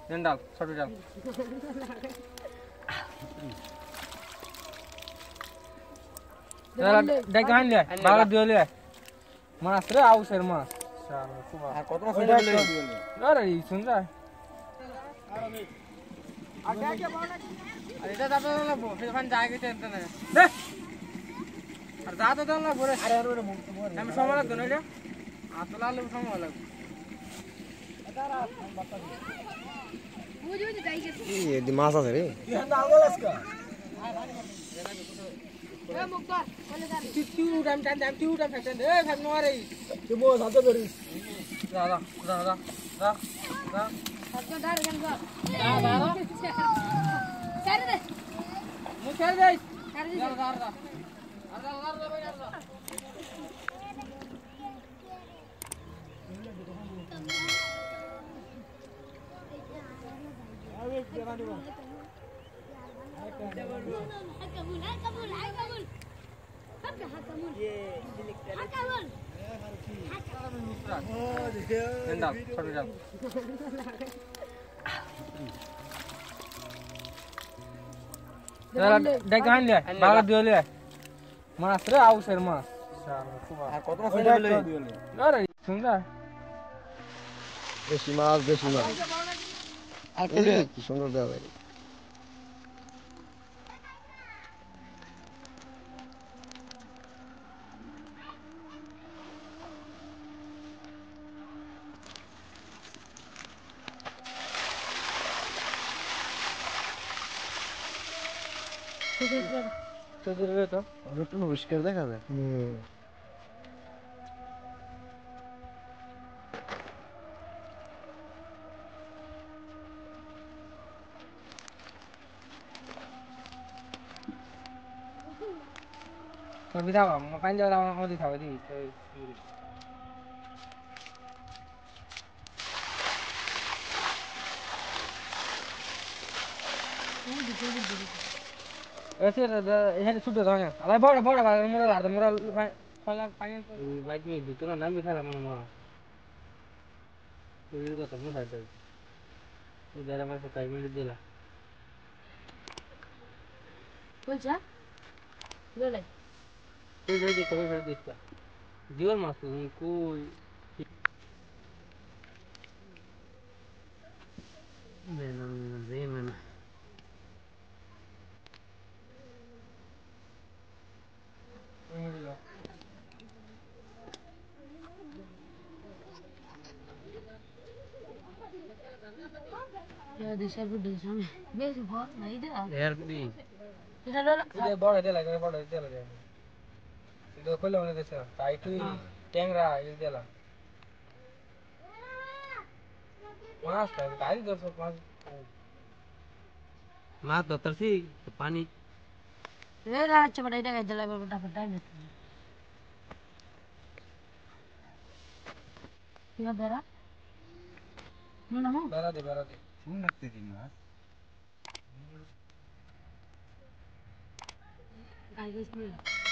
ডাল ছোট ডাল দেখ আন লে বাবা দিলে মাছ রে আউসের মাছ আর কত মাছ দিলে আরে শুন যা আগে আগে বাবা আরে এটা যাবে না ওখানে জায়গা টেনতে না দে আর যা তো না পরে আরে আরে আমি সময় লাগতো না এটা আতলা আলু সময় লাগবে এই মাছ আছে রে tiu đam phải để thằng nó đi cái mua sao tới rồi ra Hãy subscribe cho kênh Ghiền Mì Gõ để muốn chơi đi ra ডাল ছোট ডাল দেখ আন লে বাবা দিলে মাছ রে আউসের মাছ আর কত মাছ দিলে আরে শুন যা বেশি মাছ আর কি সুন্দর দেওয়া ভাই তো দিলে তো রুটন পরিষ্কার দেখা যায় Thôi biết sao mà phanh cho tao không thì thổi thì এখানে ছুটে দাও না আলাই বড় মোরা আর মোরা ফালা পানি বাইক নিয়ে দিত না নামি খেলা মনে মোরা তুই কথা মনে হয় তুই যারা মাসে টাইম দিলা Bolsa? Boleh. তুই যাই কবে ফেরত দিস জীবন মাছ কই বেনা Ya, di sana di sana. Besi buat, nah itu ah. यार दी Kita dulu. ये बड़ा दे लगा ಇದು ಕೊಲ್ಲ ಒಂದೇ ಸರ್ ಟೈಟ್ ಟ್ಯಾಂಗ್ರಾ ಇದೆಲ್ಲ ಮಾಸ್ ಗಾಡಿ ದೋಸ ಮಾಸ್ ತರ್ಸಿ ಪಾನಿ Ini lah coba dah kita jalan dapat dah. Iya berak. Mana mau? ಬೇರೆ ಸುಮ್ಮನೆ ಆಗ್ತಿದ್ದೀ ಮಾಸ್ Guys,